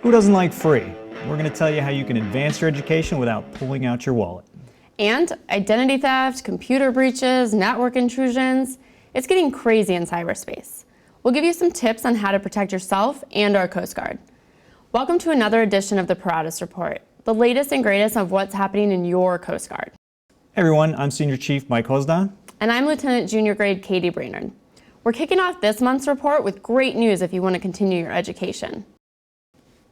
Who doesn't like free? We're going to tell you how you can advance your education without pulling out your wallet. And identity theft, computer breaches, network intrusions, it's getting crazy in cyberspace. We'll give you some tips on how to protect yourself and our Coast Guard. Welcome to another edition of the Paratus Report, the latest and greatest of what's happening in your Coast Guard. Hey everyone, I'm Senior Chief Mike Hosda. And I'm Lieutenant Junior Grade Katie Brainerd. We're kicking off this month's report with great news if you want to continue your education.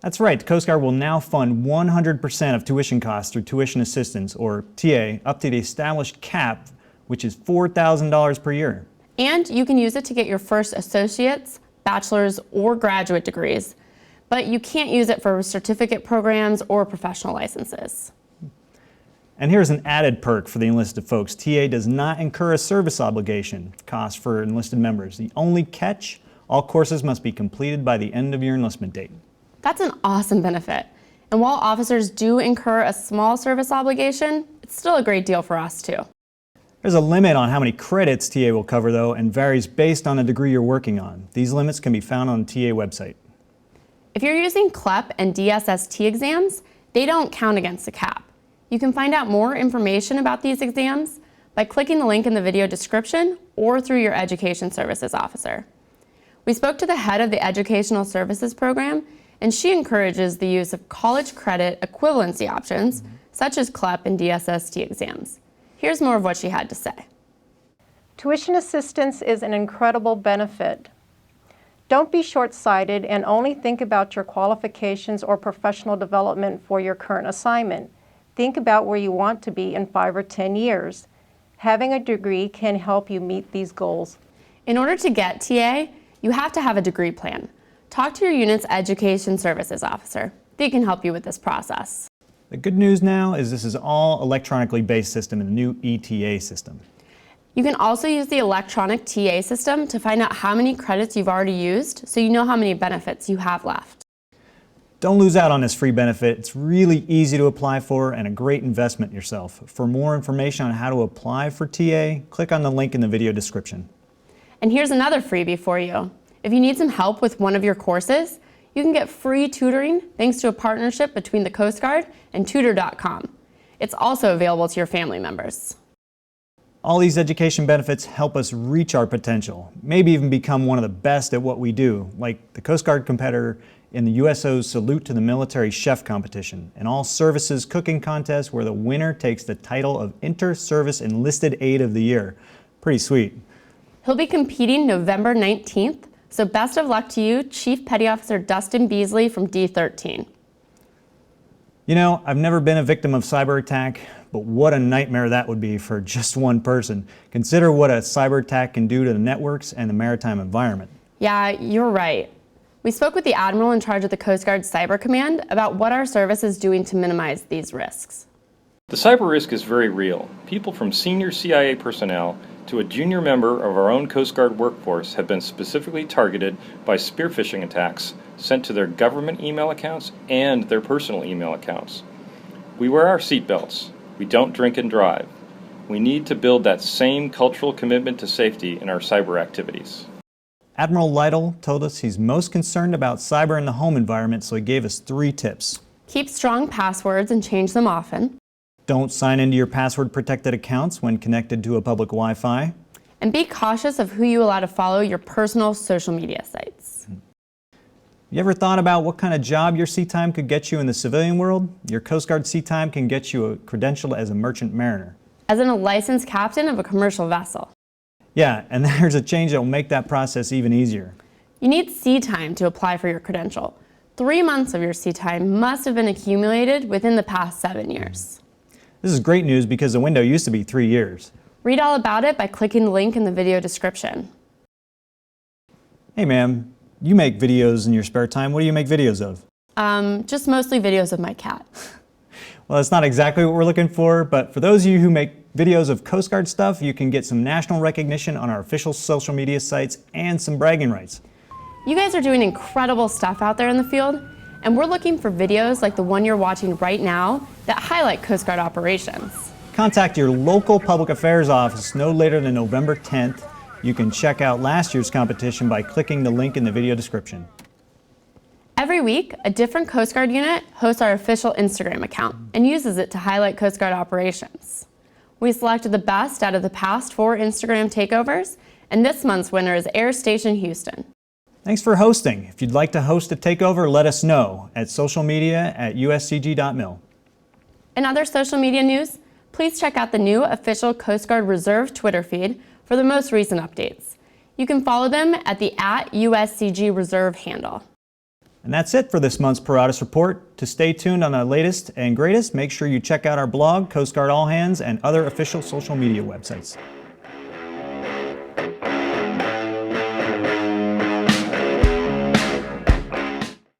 That's right, the Coast Guard will now fund 100% of tuition costs through tuition assistance, or TA, up to the established cap, which is $4,000 per year. And you can use it to get your first associate's, bachelor's, or graduate degrees, but you can't use it for certificate programs or professional licenses. And here's an added perk for the enlisted folks. TA does not incur a service obligation cost for enlisted members. The only catch, all courses must be completed by the end of your enlistment date. That's an awesome benefit. And while officers do incur a small service obligation, it's still a great deal for us too. There's a limit on how many credits TA will cover though, and varies based on the degree you're working on. These limits can be found on the TA website. If you're using CLEP and DSST exams, they don't count against the cap. You can find out more information about these exams by clicking the link in the video description or through your Education Services officer. We spoke to the head of the Educational Services program, and she encourages the use of college credit equivalency options, such as CLEP and DSST exams. Here's more of what she had to say. Tuition assistance is an incredible benefit. Don't be short-sighted and only think about your qualifications or professional development for your current assignment. Think about where you want to be in 5 or 10 years. Having a degree can help you meet these goals. In order to get TA, you have to have a degree plan. Talk to your unit's Education Services officer. They can help you with this process. The good news now is this is all electronically based system in the new ETA system. You can also use the electronic TA system to find out how many credits you've already used so you know how many benefits you have left. Don't lose out on this free benefit. It's really easy to apply for and a great investment in yourself. For more information on how to apply for TA, click on the link in the video description. And here's another freebie for you. If you need some help with one of your courses, you can get free tutoring thanks to a partnership between the Coast Guard and Tutor.com. It's also available to your family members. All these education benefits help us reach our potential, maybe even become one of the best at what we do, like the Coast Guard competitor in the USO's Salute to the Military Chef competition, an all-services cooking contest where the winner takes the title of Inter-Service Enlisted Aide of the Year. Pretty sweet. He'll be competing November 19th, so best of luck to you, Chief Petty Officer Dustin Beasley from D13. You know, I've never been a victim of cyber attack, but what a nightmare that would be for just one person. Consider what a cyber attack can do to the networks and the maritime environment. Yeah, you're right. We spoke with the Admiral in charge of the Coast Guard Cyber Command about what our service is doing to minimize these risks. The cyber risk is very real. People from senior CIA personnel to a junior member of our own Coast Guard workforce have been specifically targeted by spear phishing attacks sent to their government email accounts and their personal email accounts. We wear our seatbelts. We don't drink and drive. We need to build that same cultural commitment to safety in our cyber activities. Admiral Lytle told us he's most concerned about cyber in the home environment, so he gave us 3 tips. Keep strong passwords and change them often. Don't sign into your password-protected accounts when connected to a public Wi-Fi. And be cautious of who you allow to follow your personal social media sites. You ever thought about what kind of job your sea time could get you in the civilian world? Your Coast Guard sea time can get you a credential as a merchant mariner. As in a licensed captain of a commercial vessel. Yeah, and there's a change that will make that process even easier. You need sea time to apply for your credential. 3 months of your sea time must have been accumulated within the past 7 years. This is great news because the window used to be 3 years. Read all about it by clicking the link in the video description. Hey ma'am, you make videos in your spare time. What do you make videos of? Just mostly videos of my cat. Well, that's not exactly what we're looking for, but for those of you who make videos of Coast Guard stuff, you can get some national recognition on our official social media sites and some bragging rights. You guys are doing incredible stuff out there in the field, and we're looking for videos like the one you're watching right now that highlight Coast Guard operations. Contact your local public affairs office no later than November 10th. You can check out last year's competition by clicking the link in the video description. Every week, a different Coast Guard unit hosts our official Instagram account and uses it to highlight Coast Guard operations. We selected the best out of the past 4 Instagram takeovers, and this month's winner is Air Station Houston. Thanks for hosting. If you'd like to host a takeover, let us know at socialmedia@uscg.mil. In other social media news, please check out the new official Coast Guard Reserve Twitter feed for the most recent updates. You can follow them at the @USCG Reserve handle. And that's it for this month's Paratus Report. To stay tuned on the latest and greatest, make sure you check out our blog, Coast Guard All Hands, and other official social media websites.